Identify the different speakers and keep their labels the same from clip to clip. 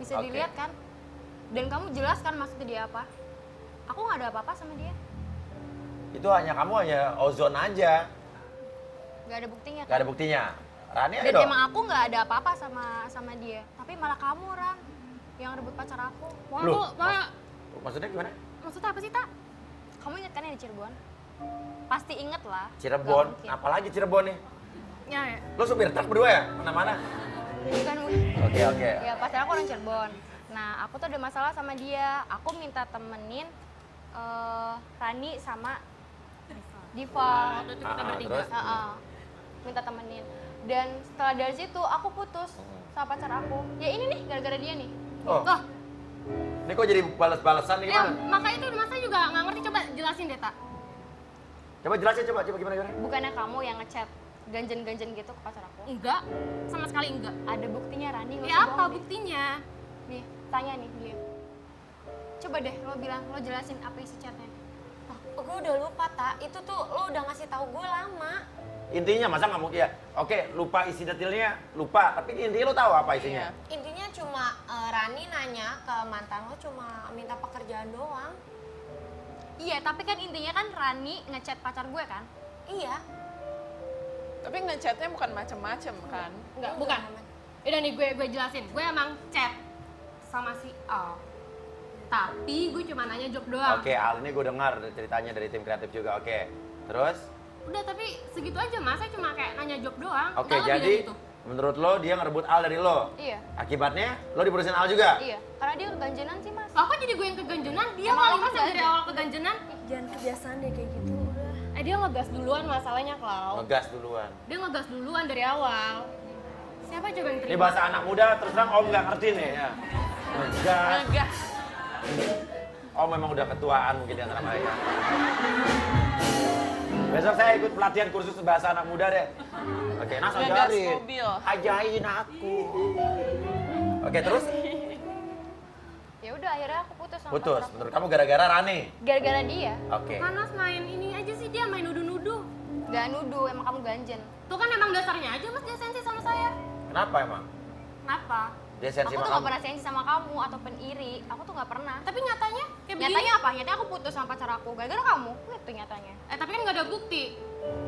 Speaker 1: Bisa dilihat kan? Dan kamu jelas kan maksudnya dia apa? Aku nggak ada apa-apa sama dia.
Speaker 2: Itu kamu hanya ozon aja.
Speaker 1: Nggak ada buktinya kan?
Speaker 2: Gak ada buktinya. Rani ayo
Speaker 1: Dan
Speaker 2: dong.
Speaker 1: emang aku nggak ada apa-apa sama dia. Tapi malah kamu, Ran, yang rebut pacar aku.
Speaker 2: Loh, maksudnya gimana?
Speaker 1: Maksudnya apa sih, Tak? Kamu inget kan yang di Cirebon? Pasti inget lah.
Speaker 2: Cirebon?
Speaker 1: Nggak mungkin.
Speaker 2: Apalagi Cirebon nih?
Speaker 1: Ya.
Speaker 2: Lo supir truk berdua ya? Mana-mana?
Speaker 1: Bukan.
Speaker 2: Oke.
Speaker 1: Ya, pacar aku orang Cirebon. Nah, aku tuh ada masalah sama dia. Aku minta temenin Rani sama Diva.
Speaker 3: Waktu itu kita bertiga.
Speaker 2: Terus?
Speaker 1: Minta temenin. Dan setelah dari situ aku putus sama pacar aku. Ya ini nih, gara-gara dia nih.
Speaker 2: Oh,
Speaker 3: Loh,
Speaker 2: ini kok jadi balas-balasan nih gimana?
Speaker 3: makanya itu masa juga nggak ngerti, coba jelasin deh, Tak.
Speaker 2: Coba jelasin, coba gimana?
Speaker 1: Bukannya kamu yang ngechat ganjen-ganjen gitu ke pacar aku?
Speaker 3: Enggak, sama sekali enggak.
Speaker 1: Ada buktinya, Rani. nggak
Speaker 3: Ya
Speaker 1: usah
Speaker 3: apa
Speaker 1: bohong deh.
Speaker 3: buktinya?
Speaker 1: Nih, tanya nih dia. Coba deh lo jelasin apa isi chatnya.
Speaker 4: Gue udah lupa, Tak. Itu tuh lo udah ngasih tahu gue lama.
Speaker 2: Intinya masa nggak mungkin ya? Oke, lupa isi detailnya, lupa. Tapi intinya lo tahu apa isinya?
Speaker 4: Intinya cuma Rani nanya ke mantan lo cuma minta pekerjaan doang.
Speaker 1: Iya, tapi kan intinya kan Rani ngechat pacar gue kan?
Speaker 4: Iya.
Speaker 5: Tapi ngechatnya bukan macem-macem kan?
Speaker 3: Enggak, bukan. Udah nih gue jelasin. Gue emang chat sama si Al. Tapi gue cuma nanya job doang.
Speaker 2: Oke, Al ini gue dengar ceritanya dari tim kreatif juga. Oke, terus?
Speaker 3: Udah, tapi segitu aja, masa cuma kayak nanya job doang.
Speaker 2: Oke,
Speaker 3: Nggak lebih dari
Speaker 2: jadi
Speaker 3: itu.
Speaker 2: menurut lo dia ngerebut Al dari lo?
Speaker 1: Iya.
Speaker 2: Akibatnya lo diputusin Al juga?
Speaker 1: Iya, karena dia keganjenan sih, Mas.
Speaker 3: Apa jadi gue yang keganjenan? Dia
Speaker 1: Emang
Speaker 3: kali
Speaker 1: lo
Speaker 3: mas yang dari
Speaker 1: keganjen?
Speaker 3: awal keganjenan.
Speaker 4: Jangan kebiasaan deh kayak gitu. Udah.
Speaker 3: Dia ngegas duluan masalahnya, Klau.
Speaker 2: Ngegas duluan.
Speaker 3: Dia ngegas duluan dari awal. Siapa coba yang
Speaker 2: Ini
Speaker 3: terima?
Speaker 2: bahasa anak muda, terus terang Om nggak ngerti nih ya. Ngegas.
Speaker 5: Enggak.
Speaker 2: Om memang udah ketuaan mungkin di antara mereka. Besok saya ikut pelatihan kursus bahasa anak muda deh. Oke, Nas
Speaker 5: Ngegas
Speaker 2: ajarin.
Speaker 5: mobil.
Speaker 2: Ajarin aku. Oke, terus?
Speaker 1: Ya udah, akhirnya aku putus sama
Speaker 2: Putus.
Speaker 1: pacar aku.
Speaker 2: Menurut kamu gara-gara Rani?
Speaker 1: Gara-gara dia.
Speaker 2: Oke.
Speaker 3: Panas main ini aja sih, dia main nuduh-nuduh.
Speaker 1: Gak nuduh, emang kamu ganjen.
Speaker 3: Tuh kan emang dasarnya aja mas dia sensi sama saya.
Speaker 2: Kenapa emang?
Speaker 3: Kenapa?
Speaker 2: Dia sensi
Speaker 1: Aku
Speaker 2: sama
Speaker 1: tuh
Speaker 2: kamu?
Speaker 1: gak pernah sensi sama kamu ataupun iri. Aku tuh gak pernah.
Speaker 3: Tapi nyatanya kayak begini.
Speaker 1: Nyatanya apa? Nyatanya aku putus sama pacar aku gara-gara kamu. Itu nyatanya.
Speaker 3: Tapi kan nggak ada bukti.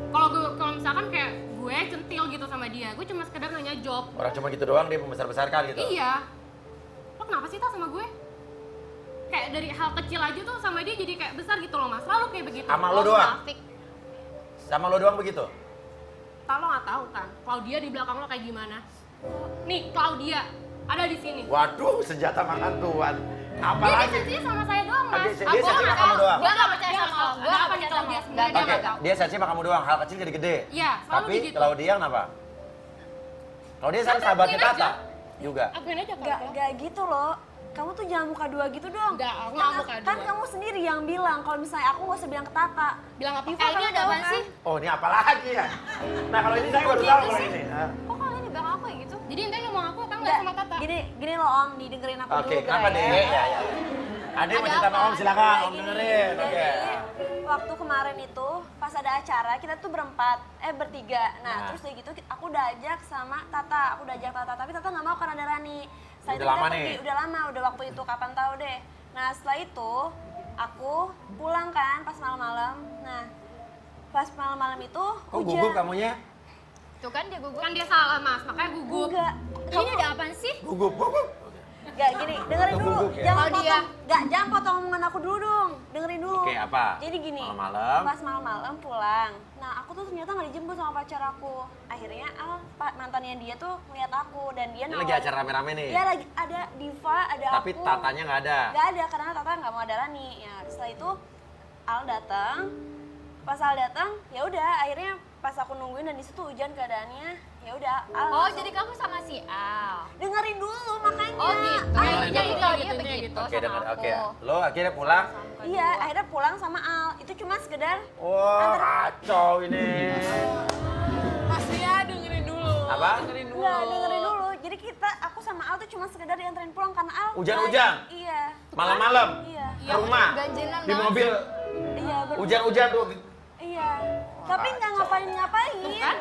Speaker 3: Kalau misalkan kayak gue centil gitu sama dia, gue cuma sekedar nanya job.
Speaker 2: Orang cuma gitu doang dia membesar-besarkan gitu?
Speaker 3: Iya. Lo kenapa sih tak sama gue? Kayak dari hal kecil aja tuh sama dia jadi kayak besar gitu loh mas. Selalu kayak begitu.
Speaker 2: Sama lo doang?
Speaker 1: Munafik.
Speaker 2: Sama lo doang begitu?
Speaker 3: Tak lo nggak tahu kan? Claudia di belakang lo kayak gimana? Nih Claudia ada di sini.
Speaker 2: Waduh, senjata makan tuan.
Speaker 3: Dia
Speaker 2: Apalagi?
Speaker 3: sensinya sama saya doang mas.
Speaker 2: Oke, dia sensi sama kamu doang?
Speaker 1: Gue gak percaya
Speaker 3: Dia
Speaker 1: sama
Speaker 3: nggak
Speaker 1: lo.
Speaker 3: tahu.
Speaker 1: Gue
Speaker 3: Ada
Speaker 1: gak
Speaker 3: apa
Speaker 1: percaya
Speaker 3: di
Speaker 1: sama
Speaker 3: Claudia
Speaker 1: lo.
Speaker 3: sebenarnya?
Speaker 1: Dia
Speaker 2: Oke,
Speaker 1: gak tahu.
Speaker 2: dia sensi sama kamu doang, hal kecil jadi gede.
Speaker 3: Iya, selalu
Speaker 2: Tapi
Speaker 3: begitu.
Speaker 2: Claudia kenapa? Claudia kan sahabatnya
Speaker 3: akuin aja.
Speaker 2: Tata juga.
Speaker 3: Akuin aja
Speaker 4: Gak gitu loh. Kamu tuh jangan muka dua gitu dong.
Speaker 3: Enggak, aku
Speaker 4: Kan-
Speaker 3: nggak muka
Speaker 4: Kan
Speaker 3: dua.
Speaker 4: kamu sendiri yang bilang kalau misalnya aku gak usah bilang ke Tata.
Speaker 3: Bilang apa?
Speaker 4: Diva,
Speaker 1: Ini
Speaker 4: kamu
Speaker 1: ada
Speaker 4: tahu
Speaker 1: apaan
Speaker 4: kan?
Speaker 1: sih?
Speaker 2: Oh, ini apa lagi ya? Nah, kalau ini saya baru tahu kalau ini. Hah?
Speaker 1: Kok kalian di belakang aku ya gitu?
Speaker 3: Jadi ente ngomong aku apa enggak
Speaker 4: Enggak,
Speaker 3: sama Tata?
Speaker 4: gini loh Om, didengerin aku
Speaker 2: Oke,
Speaker 4: dulu
Speaker 2: kenapa
Speaker 4: guys.
Speaker 2: deh? Ya. Ade mau cerita sama Om, silakan Om dengerin. Oke.
Speaker 4: Jadi waktu kemarin itu pas ada acara kita tuh bertiga. Nah, terus dari gitu aku udah ajak sama Tata, tapi Tata nggak mau karena ada Rani. Setelah
Speaker 2: Udah
Speaker 4: itu
Speaker 2: lama
Speaker 4: kita
Speaker 2: nih?
Speaker 4: udah lama, udah waktu itu kapan tahu deh. Nah setelah itu aku pulang kan pas malam-malam. Nah pas malam-malam itu
Speaker 2: Kok gugup kamunya?
Speaker 1: Tuh kan dia gugup.
Speaker 3: Kan dia salah mas, makanya gugup.
Speaker 4: Enggak.
Speaker 1: Ini ada apaan sih?
Speaker 2: Gugup.
Speaker 4: Enggak gini, dengerin
Speaker 2: Atau
Speaker 4: dulu.
Speaker 2: gugup ya?
Speaker 4: Jangan
Speaker 1: Oh, dia.
Speaker 4: potong. Enggak, jangan potong omongan aku dulu dong. Dengerin dulu.
Speaker 2: Oke, apa?
Speaker 4: Jadi gini.
Speaker 2: Malam-malam.
Speaker 4: Pas malam-malam pulang. Nah, aku tuh ternyata nggak dijemput sama pacar aku. Akhirnya mantannya dia tuh ngeliat aku dan dia
Speaker 2: Ini lagi acara rame-rame nih.
Speaker 4: Iya, lagi ada Diva, ada
Speaker 2: Tapi
Speaker 4: aku.
Speaker 2: Tatanya nggak ada.
Speaker 4: Nggak ada karena Tata nggak mau ada Rani. Ya, setelah itu Al datang. Pas Al datang, ya udah akhirnya pas aku nungguin dan di situ hujan keadaannya. Ya udah Al
Speaker 1: Oh,
Speaker 4: langsung-
Speaker 1: jadi kamu sama si Al.
Speaker 4: dengerin dulu makanya.
Speaker 1: Oh gitu.
Speaker 4: Al
Speaker 2: Dengerin
Speaker 1: Jadi
Speaker 2: dulu.
Speaker 1: kalau dia
Speaker 3: Gitu,
Speaker 1: begitu
Speaker 3: gitu.
Speaker 2: Oke,
Speaker 1: sama
Speaker 2: dengar.
Speaker 1: aku.
Speaker 2: Oke. Lo akhirnya pulang.
Speaker 4: Iya, akhirnya pulang sama Al. Itu cuma sekedar
Speaker 2: Wah, kacau ini.
Speaker 5: Mas Ria dengerin dulu.
Speaker 2: Apa?
Speaker 5: Dengerin dulu.
Speaker 4: enggak dengerin dulu. Jadi aku sama Al tuh cuma sekedar dianterin pulang karena Al
Speaker 2: Hujan-hujan?
Speaker 4: Iya.
Speaker 2: Malam-malam.
Speaker 4: Iya.
Speaker 2: Ke rumah.
Speaker 1: Ganjenan
Speaker 2: Di
Speaker 1: banget.
Speaker 2: mobil.
Speaker 4: Iya,
Speaker 2: Hujan-hujan tuh.
Speaker 4: Iya. Tapi nggak
Speaker 2: kacau.
Speaker 4: ngapain-ngapain.
Speaker 3: Kan?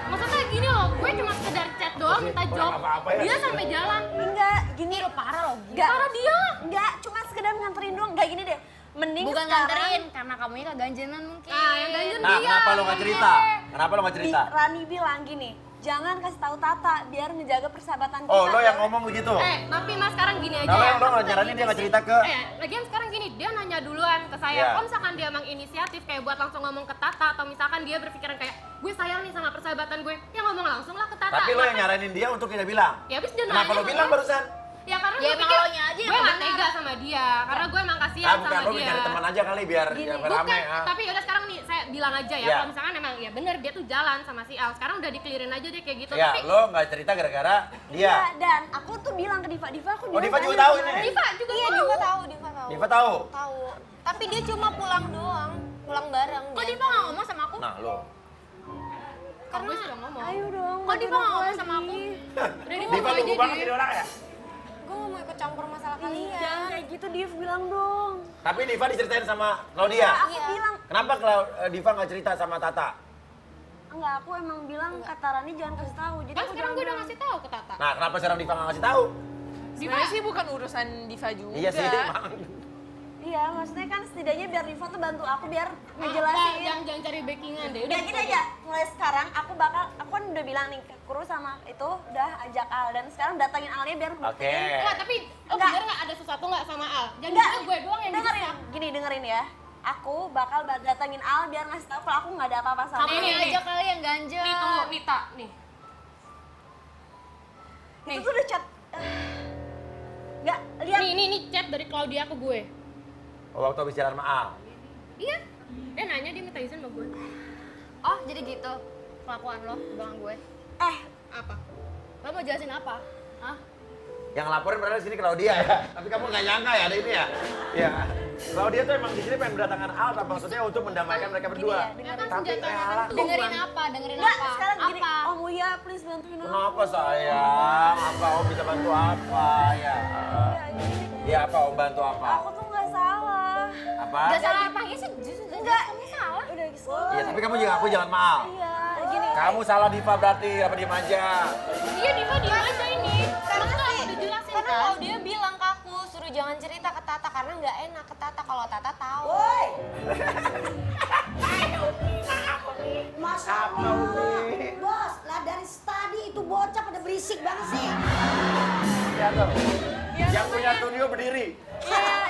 Speaker 3: Maksudnya gini loh, gue cuma sekedar chat doang minta
Speaker 2: Kurang
Speaker 3: job.
Speaker 2: apa-apa ya.
Speaker 3: Dia sampai jalan.
Speaker 4: Enggak, gini.
Speaker 1: Lo parah lo.
Speaker 4: Enggak.
Speaker 3: Parah dia.
Speaker 4: Enggak, cuma sekedar nganterin doang. Enggak gini deh. Mending
Speaker 1: Bukan
Speaker 4: sekarang
Speaker 1: nganterin karena kamunya keganjenan mungkin.
Speaker 3: Nah, yang ganjen
Speaker 2: Nah,
Speaker 3: dia.
Speaker 2: kenapa lo nggak cerita? Kenapa lo nggak cerita?
Speaker 4: Rani bilang gini, jangan kasih tahu Tata biar ngejaga persahabatan kita.
Speaker 2: Oh, lo yang ngomong begitu?
Speaker 3: Tapi mas sekarang gini aja.
Speaker 2: Kenapa
Speaker 3: ya.
Speaker 2: lo nggak nyaranin dia nggak cerita ke?
Speaker 3: Lagian sekarang gini, dia nanya duluan ke saya.
Speaker 2: Iya.
Speaker 3: Kalau misalkan dia emang inisiatif kayak buat langsung ngomong ke Tata atau misalkan dia berpikiran kayak gue sayang nih sama persahabatan gue, ya ngomong langsung lah ke Tata.
Speaker 2: Tapi lo yang
Speaker 3: Kenapa?
Speaker 2: nyaranin dia untuk tidak bilang?
Speaker 3: Ya habis dia
Speaker 2: Kenapa
Speaker 3: nanya
Speaker 2: lo bilang
Speaker 3: ngomong.
Speaker 2: barusan?
Speaker 3: Ya karena
Speaker 1: Ya
Speaker 3: gue
Speaker 1: emang
Speaker 3: pikir
Speaker 1: lo nya aja yang
Speaker 3: gue gak
Speaker 1: benar.
Speaker 3: tega sama dia, karena gue emang kasihan
Speaker 2: Ah, bukan,
Speaker 3: sama
Speaker 2: lo
Speaker 3: dia.
Speaker 2: nyari teman aja kali biar
Speaker 4: Gini,
Speaker 2: ya,
Speaker 3: Bukan,
Speaker 2: rame. Ah.
Speaker 3: tapi yaudah sekarang nih saya bilang aja ya,
Speaker 2: Iya.
Speaker 3: kalau misalkan emang ya bener dia tuh jalan sama si Al, sekarang udah dikelirin aja deh kayak gitu.
Speaker 2: Ya,
Speaker 3: Tapi
Speaker 2: lo nggak cerita gara-gara
Speaker 4: Iya,
Speaker 2: dia.
Speaker 4: dan aku tuh bilang ke Diva, aku
Speaker 2: Oh,
Speaker 4: bilang
Speaker 2: Diva
Speaker 4: tadi
Speaker 2: juga tahu
Speaker 4: kemarin.
Speaker 2: ini?
Speaker 3: Diva juga
Speaker 1: Iya,
Speaker 3: tahu.
Speaker 1: Diva tahu.
Speaker 2: Diva tahu?
Speaker 1: Tahu. Tapi dia cuma pulang doang, pulang bareng.
Speaker 3: Kok Diva gak ngomong sama aku?
Speaker 2: Nah, lo.
Speaker 3: Kok gue sudah ngomong.
Speaker 4: Ayo dong.
Speaker 3: Kok Diva gak ngomong sama aku? Udah Diva
Speaker 2: Diva
Speaker 3: gue
Speaker 2: lugu banget jadi orang ya?
Speaker 1: Gue gak mau ikut campur masalah
Speaker 4: Jangan
Speaker 1: kalian.
Speaker 4: kayak gitu, Div, bilang dong.
Speaker 2: Tapi Diva diceritain sama Claudia.
Speaker 4: Aku
Speaker 1: Iya.
Speaker 4: bilang,
Speaker 2: Kenapa Diva nggak cerita sama Tata?
Speaker 4: enggak, aku emang bilang kata Rani jangan kasih tahu. Jadi
Speaker 3: Kan
Speaker 4: aku
Speaker 3: sekarang
Speaker 4: jangan
Speaker 3: gue udah
Speaker 4: bilang.
Speaker 3: ngasih tahu ke Tata.
Speaker 2: Nah, kenapa sekarang Diva nggak ngasih tahu?
Speaker 5: Sebenarnya sih bukan urusan Diva juga.
Speaker 2: Iya sih, emang.
Speaker 4: Iya, maksudnya kan setidaknya biar Diva tuh bantu aku biar
Speaker 3: Nah,
Speaker 4: ngejelasin.
Speaker 3: jangan cari backingan deh.
Speaker 4: Udah gini aja, mulai sekarang aku kan udah bilang nih ke Kuru sama itu udah ajak Al dan sekarang datangin Alnya biar
Speaker 2: Oke.
Speaker 3: Enggak, tapi lo
Speaker 4: Enggak.
Speaker 3: bener gak ada sesuatu gak sama Al? Jangan
Speaker 4: Enggak,
Speaker 3: juga gue doang yang
Speaker 4: dengerin,
Speaker 3: bisa.
Speaker 4: gini dengerin ya. Aku bakal datangin Al biar ngasih tahu kalau aku nggak ada apa-apa sama
Speaker 3: Kamu
Speaker 1: Ini
Speaker 3: nih.
Speaker 1: aja kali yang ganjel.
Speaker 3: Nih tunggu, Nita, nih.
Speaker 4: Itu tuh udah chat. Nggak, lihat.
Speaker 3: Nih chat dari Claudia ke gue.
Speaker 2: Oh, waktu habis jalan sama Al.
Speaker 3: Iya. Dia nanya dia minta izin sama gue.
Speaker 1: Oh, jadi gitu kelakuan lo di belakang gue.
Speaker 3: Apa?
Speaker 1: Lo mau jelasin apa? Hah?
Speaker 2: Yang laporin padahal di sini Claudia ya. Tapi kamu nggak nyangka ya ada ini ya? Iya. Claudia tuh emang di sini pengen mendatangkan Al tanpa maksudnya untuk mendamaikan mereka berdua.
Speaker 4: Gini ya, dengerin.
Speaker 2: Tapi
Speaker 3: senjatanya kan
Speaker 1: Dengerin apa? Dengerin
Speaker 4: Nggak,
Speaker 1: apa?
Speaker 4: sekarang gini.
Speaker 1: Apa?
Speaker 4: Oh Muya, please bantuin aku.
Speaker 2: kenapa sayang? Apa Om bisa bantu apa ya?
Speaker 4: Ya, gini.
Speaker 2: Iya apa Om bantu apa?
Speaker 4: Aku tuh nggak salah.
Speaker 2: Apa?
Speaker 1: Gak salah apa? Ya sih, justru
Speaker 4: Enggak.
Speaker 1: kamu salah.
Speaker 4: Udah gitu.
Speaker 2: Iya tapi kamu juga aku jalan sama Al.
Speaker 4: Iya, gini.
Speaker 2: Kamu salah Diva berarti, apa diem aja?
Speaker 3: Iya, Diva diem aja ini. Karena kan aku udah jelasin
Speaker 1: Karena
Speaker 3: kan.
Speaker 1: kalau dia bilang ke aku, suruh jangan cerita ke Tata karena nggak enak ke Tata kalau Tata tahu.
Speaker 6: Woi. Masa
Speaker 2: Apa, Umi?
Speaker 6: Bos, lah dari tadi itu bocah pada berisik banget sih.
Speaker 2: Iya tuh.
Speaker 5: Ya,
Speaker 2: Yang punya studio berdiri.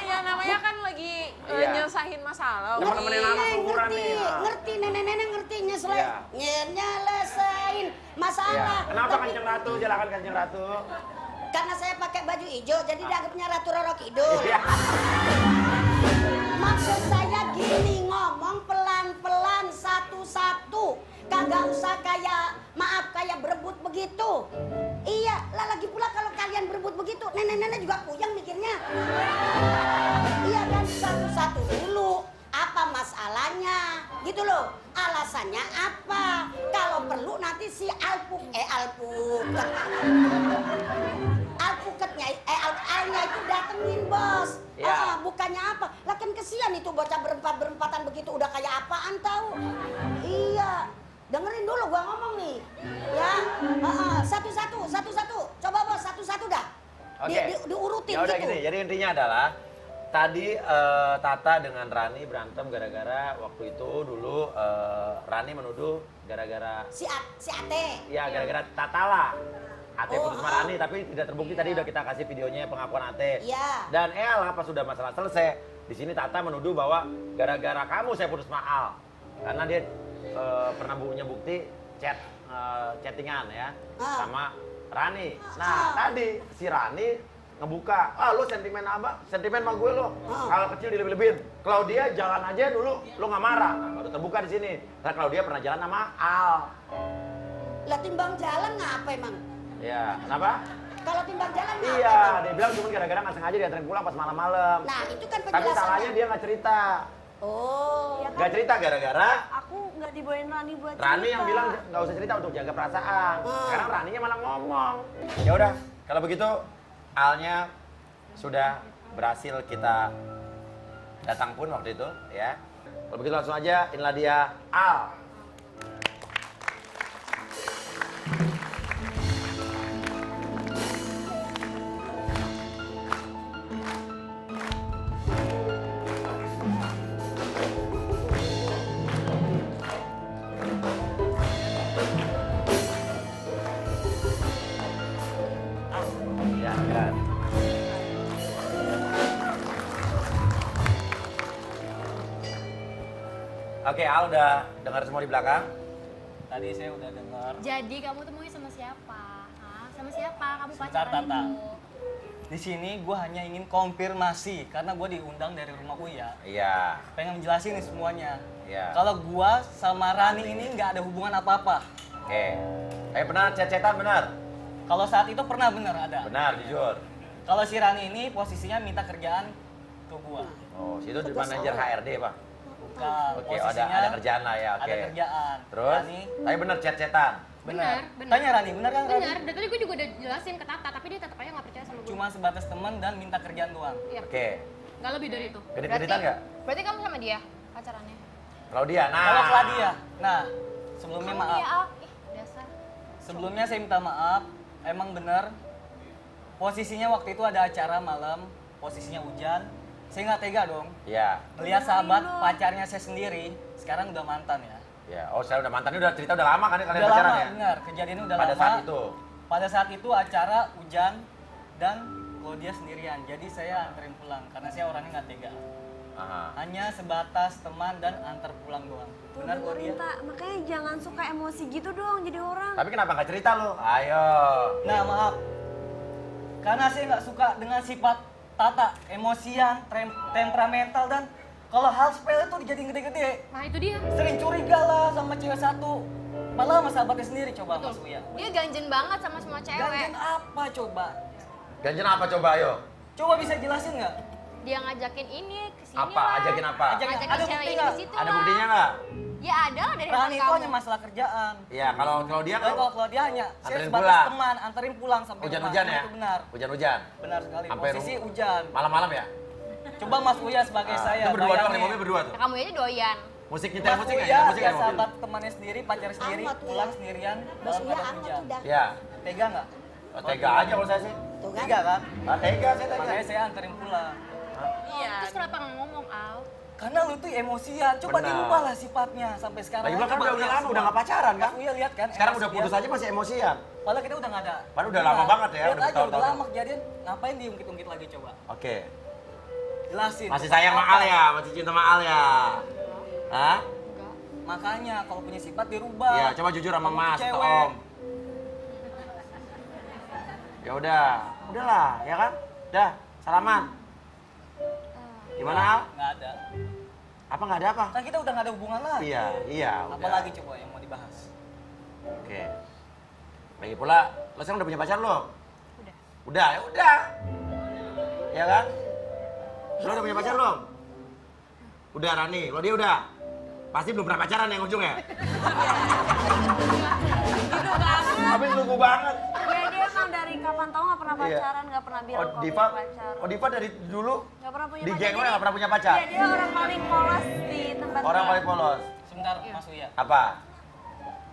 Speaker 5: Iya, namanya kan lagi
Speaker 2: Iya.
Speaker 5: nyelesain masalah.
Speaker 2: Yang nemenin anak seumuran
Speaker 6: ngerti,
Speaker 2: nih.
Speaker 6: ngerti, nenek-nenek ngerti
Speaker 2: Iya.
Speaker 6: nyelesain
Speaker 2: Iya.
Speaker 6: masalah.
Speaker 2: Kenapa
Speaker 6: Tapi
Speaker 2: Kanjeng Ratu? Silakan Kanjeng Ratu.
Speaker 6: karena saya pakai baju hijau, jadi dianggapnya Ratu Roro Kidul.
Speaker 2: Iya.
Speaker 6: Maksud saya gini, ngomong pelan-pelan satu-satu. Kagak usah kayak, maaf kayak berebut begitu. Iya, lah lagi pula kalau kalian berebut begitu, nenek-nenek juga puyeng mikirnya. Iya kan, satu-satu dulu. Apa masalahnya? Gitu loh. Alasannya apa? Kalau perlu nanti si Alnya itu datengin bos.
Speaker 2: Ya.
Speaker 6: Bukannya apa? Lah kan kesian itu bocah berempatan begitu udah kayak apaan tahu? Iya. Dengerin dulu gua ngomong nih. Ya. Satu-satu. Coba bos satu-satu dah.
Speaker 2: Oke.
Speaker 6: Diurutin
Speaker 2: Ya udah
Speaker 6: gitu.
Speaker 2: gini, jadi intinya adalah tadi Tata dengan Rani berantem gara-gara waktu itu dulu Rani menuduh gara-gara
Speaker 6: Si Ate.
Speaker 2: ya gara-gara Tata lah. Ate
Speaker 6: Oh,
Speaker 2: putus sama Rani tapi tidak terbukti tadi udah kita kasih videonya pengakuan Ate.
Speaker 6: Iya.
Speaker 2: Dan Ella pas sudah masalah selesai, di sini Tata menuduh bahwa gara-gara kamu saya putus sama Al. Karena dia pernah punya bukti chattingan ya sama Rani. Nah, tadi si Rani ngebuka, lu sentimen sama gue lo. Kalau kecil dilebih-lebihin. Kalau dia jalan aja dulu, lo nggak marah. Nah, baru terbuka di sini. Karena kalau dia pernah jalan sama Al.
Speaker 6: Lah timbang jalan ngapa emang?
Speaker 2: Ya, kenapa?
Speaker 6: Kalau timbang jalan ngapa
Speaker 2: Iya,
Speaker 6: emang?
Speaker 2: dia bilang cuma gara-gara nggak sengaja diantarin pulang pas malam-malam.
Speaker 6: Nah itu kan
Speaker 2: Tapi
Speaker 6: penjelasannya.
Speaker 2: salahnya dia nggak cerita.
Speaker 6: Oh.
Speaker 4: Ya kan,
Speaker 2: Nggak cerita gara-gara
Speaker 4: aku nggak dibolehin Rani buat
Speaker 2: Rani yang
Speaker 4: cerita.
Speaker 2: bilang nggak usah cerita untuk jaga perasaan.
Speaker 6: Hmm.
Speaker 2: Sekarang Raninya malah ngomong. Ya udah, kalau begitu Alnya sudah berhasil kita datang pun waktu itu ya. Kalau begitu langsung aja inilah dia Al. Oke, Al udah dengar semua di belakang.
Speaker 7: Tadi saya udah dengar.
Speaker 1: Jadi kamu tuh maunya sama siapa? Hah? Sama siapa? Kamu
Speaker 7: Sebentar,
Speaker 1: pacaran
Speaker 7: Tata.
Speaker 1: itu?
Speaker 7: Di sini gue hanya ingin konfirmasi karena gue diundang dari rumah Uya.
Speaker 2: Iya.
Speaker 7: Pengen menjelasin nih semuanya.
Speaker 2: Iya.
Speaker 7: Kalau gue sama Rani ini nggak ada hubungan apa-apa.
Speaker 2: Oke. Benar chat-chatan benar.
Speaker 7: Kalau saat itu pernah bener ada.
Speaker 2: Benar, jujur.
Speaker 7: Kalau si Rani ini posisinya minta kerjaan ke gue.
Speaker 2: Oh, situ di manajer HRD, Pak.
Speaker 7: Bukan,
Speaker 2: Oke,
Speaker 7: posisinya
Speaker 2: ada kerjaan lah ya, oke.
Speaker 7: Ada kerjaan.
Speaker 2: Terus?
Speaker 7: Rani,
Speaker 2: Tapi benar chat-chatan.
Speaker 3: Benar, benar.
Speaker 7: Tanya Rani, bener kan Rani?
Speaker 3: Benar, dan tadi gue juga udah jelasin ke Tata, tapi dia tetap aja nggak percaya sama gue.
Speaker 7: Cuma sebatas teman dan minta kerjaan doang.
Speaker 3: Iya,
Speaker 2: Oke.
Speaker 3: nggak lebih dari itu.
Speaker 2: Genit-genitan nggak?
Speaker 1: Berarti kamu sama dia pacarannya?
Speaker 2: Claudia, nah.
Speaker 7: Kalau Claudia, nah sebelumnya
Speaker 1: Kamu
Speaker 7: maaf.
Speaker 1: dia Al. Ih, dasar.
Speaker 7: Sebelumnya saya minta maaf, emang bener posisinya waktu itu ada acara malam, posisinya hujan. Saya nggak tega dong
Speaker 2: Iya.
Speaker 7: melihat sahabat pacarnya saya sendiri, sekarang udah mantan ya.
Speaker 2: Ya, oh saya udah mantan, ini udah cerita udah lama kan ya kalian
Speaker 7: Udah
Speaker 2: pacaran
Speaker 7: lama,
Speaker 2: ya?
Speaker 7: benar, kejadiannya udah
Speaker 2: Pada
Speaker 7: lama.
Speaker 2: saat itu.
Speaker 7: Pada saat itu acara hujan dan Claudia sendirian, jadi saya anterin pulang karena saya orangnya nggak tega.
Speaker 2: Aha.
Speaker 7: Hanya sebatas teman dan antar pulang doang. Benar Claudia?
Speaker 4: Minta, makanya jangan suka emosi gitu dong jadi orang.
Speaker 2: Tapi kenapa nggak cerita lo? Ayo.
Speaker 7: Nah maaf, karena saya nggak suka dengan sifat Tata, emosian, temperamental dan kalau hal sepele itu dijadiin gede-gede.
Speaker 3: Nah itu dia.
Speaker 7: Sering curiga lah sama cewek satu, malah sama sahabatnya sendiri coba Mas Uya.
Speaker 1: Dia ganjen banget sama semua cewek.
Speaker 7: Ganjen apa coba?
Speaker 2: Ganjen apa coba ayo?
Speaker 7: Coba bisa jelasin nggak?
Speaker 1: Dia ngajakin ini ke sini
Speaker 2: Apa?
Speaker 1: lah.
Speaker 2: Ajakin apa?
Speaker 1: Ngajakin
Speaker 7: Ada
Speaker 1: cewek
Speaker 7: bukti
Speaker 1: ini
Speaker 7: nggak?
Speaker 1: ke situ
Speaker 2: Ada
Speaker 1: lah.
Speaker 2: buktinya nggak?
Speaker 1: Ya ada lah dari
Speaker 7: Rani
Speaker 1: handphone
Speaker 7: itu
Speaker 1: kamu.
Speaker 7: hanya masalah kerjaan.
Speaker 2: Iya, kalau dia
Speaker 7: Tapi
Speaker 2: kan
Speaker 7: kalau Claudia hanya saya
Speaker 2: Anterin
Speaker 7: sebatas
Speaker 2: pulang.
Speaker 7: teman, anterin pulang sampai
Speaker 2: hujan-hujan
Speaker 7: rumah.
Speaker 2: ya?
Speaker 7: Itu benar.
Speaker 2: Hujan-hujan.
Speaker 7: Benar sekali.
Speaker 2: Sampai
Speaker 7: Posisi hujan.
Speaker 2: Malam-malam ya?
Speaker 7: Coba Mas Uya sebagai
Speaker 2: Ah,
Speaker 7: saya.
Speaker 2: itu berdua doang,
Speaker 7: bayangin.
Speaker 2: di mobil berdua tuh.
Speaker 1: Ya, kamu aja doyan.
Speaker 2: Musik nyetel
Speaker 7: Mas
Speaker 2: musik
Speaker 7: Uya,
Speaker 2: nggak? Musik
Speaker 7: dia
Speaker 2: nggak di mobil?
Speaker 7: sahabat temannya sendiri, pacar sendiri,
Speaker 6: Amat, Uya.
Speaker 7: pulang sendirian
Speaker 6: Mas
Speaker 7: dalam
Speaker 6: Uya
Speaker 7: keadaan
Speaker 6: amat
Speaker 7: hujan.
Speaker 6: udah.
Speaker 2: Ya.
Speaker 7: Tega nggak?
Speaker 2: Oh, tega aja kalau saya sih.
Speaker 6: Tuh kan?
Speaker 7: Tega kan?
Speaker 2: Ah, tega saya tega.
Speaker 7: Makanya saya anterin pulang.
Speaker 5: Iya.
Speaker 1: Terus kenapa nggak ngomong Al?
Speaker 7: Karena lu tuh emosian, coba
Speaker 2: Benar.
Speaker 7: dirubah lah sifatnya sampai sekarang.
Speaker 2: Lagi bilang kan
Speaker 7: Coba
Speaker 2: udah
Speaker 7: lihat
Speaker 2: lama,
Speaker 7: semua.
Speaker 2: udah nggak pacaran kan?
Speaker 7: Mas Uya lihat kan?
Speaker 2: Sekarang
Speaker 7: emosi
Speaker 2: udah putus
Speaker 7: dia.
Speaker 2: aja masih emosian.
Speaker 7: Padahal kita udah nggak ada.
Speaker 2: Padahal udah lama banget ya,
Speaker 7: Lihat
Speaker 2: udah
Speaker 7: aja, udah
Speaker 2: bertahun-tahun.
Speaker 7: lama kejadian. Ngapain diungkit-ungkit lagi coba?
Speaker 2: Oke.
Speaker 7: Jelasin.
Speaker 2: Masih sayang sama Al ya? Masih cinta sama Al ya? Hah?
Speaker 7: Makanya kalau punya sifat dirubah.
Speaker 2: Iya, coba jujur sama
Speaker 7: Kamu
Speaker 2: Mas
Speaker 7: tuh
Speaker 2: atau
Speaker 7: cewek.
Speaker 2: Om. Ya udah, udahlah, ya kan? Udah, salaman. Gimana Al?
Speaker 7: Nggak ada.
Speaker 2: Apa nggak ada apa?
Speaker 7: Kan kita udah nggak ada hubungan lagi.
Speaker 2: Iya, iya. Udah.
Speaker 7: Apalagi coba yang mau dibahas?
Speaker 2: Oke. Lagi pula, lo sekarang udah punya pacar lo? Udah, ya udah. Ya kan? Lo udah punya pacar lo? Udah Rani, lo dia udah. Pasti belum pernah pacaran yang ujungnya. Habis nunggu banget.
Speaker 4: Dia emang dari kapan tau nggak pernah
Speaker 2: Iya.
Speaker 4: pacaran, nggak pernah bilang
Speaker 2: Oh
Speaker 4: kalau
Speaker 2: Diva,
Speaker 4: punya pacar.
Speaker 2: oh Diva dari dulu
Speaker 4: Nggak pernah punya
Speaker 2: di
Speaker 4: pacar.
Speaker 2: geng lo
Speaker 4: Jadi,
Speaker 2: nggak pernah punya pacar?
Speaker 4: Iya, dia orang paling polos di tempat
Speaker 2: Orang
Speaker 4: gua.
Speaker 2: paling polos.
Speaker 7: Sebentar, Mas Uya.
Speaker 2: Apa?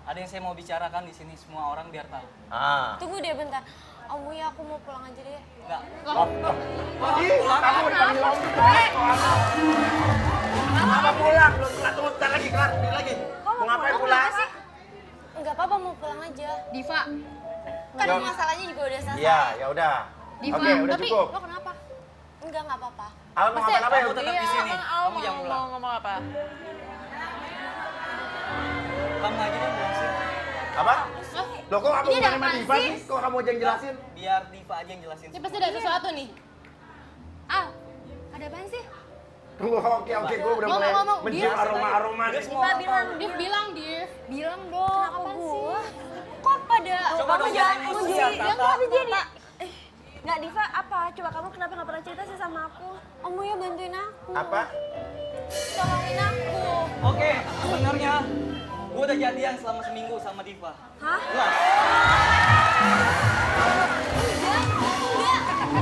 Speaker 7: Ada yang saya mau bicarakan di sini semua orang biar tahu.
Speaker 2: Ah.
Speaker 4: Tunggu deh bentar. Om Uya, aku mau pulang aja deh.
Speaker 7: Enggak.
Speaker 2: Ih, kamu udah panggil om. Apa pulang? Belum kelar, tunggu bentar lagi, kelar. Ini lagi. Mau ngapain pulang?
Speaker 4: Enggak apa-apa, mau pulang aja.
Speaker 3: Diva,
Speaker 4: Kan
Speaker 2: Yo.
Speaker 4: masalahnya juga udah selesai.
Speaker 2: Iya, ya udah.
Speaker 3: Diva,
Speaker 2: Oke, udah
Speaker 3: tapi
Speaker 2: cukup.
Speaker 3: lo kenapa?
Speaker 4: Enggak apa-apa.
Speaker 2: Al mau ngapain apa ya?
Speaker 7: Kamu tetap di sini.
Speaker 5: Al
Speaker 7: Kamu yang
Speaker 5: mau
Speaker 7: pulang.
Speaker 5: ngomong apa?
Speaker 7: Kamu aja yang jelasin.
Speaker 2: Apa? Loh kok kamu
Speaker 3: Ini ada
Speaker 2: bukan sama
Speaker 3: apaan
Speaker 2: Diva
Speaker 3: sih?
Speaker 2: sih? Kok kamu aja yang jelasin?
Speaker 7: Biar Diva aja yang jelasin.
Speaker 3: Ini pasti ada sesuatu nih.
Speaker 1: Al, ada apaan sih?
Speaker 2: Oke, gue udah mulai
Speaker 3: Ngomong,
Speaker 2: mencium
Speaker 3: dia-
Speaker 2: aroma-aroma nih.
Speaker 4: Diva bilang,
Speaker 3: Div bilang, Div.
Speaker 1: Bilang dong,
Speaker 4: kenapa
Speaker 1: apaan sih?
Speaker 4: gua? Kok pada
Speaker 7: Coba dong jangan emosi ya,
Speaker 4: yang
Speaker 7: Tata.
Speaker 4: tapi jadi Nggak Diva, apa? Coba kamu kenapa nggak pernah cerita sih sama aku? Om Uya bantuin aku.
Speaker 2: Apa?
Speaker 4: Tolongin aku.
Speaker 7: Oke, sebenarnya gue udah jadian selama seminggu sama Diva.
Speaker 4: Hah?
Speaker 7: Jelas.
Speaker 4: Enggak.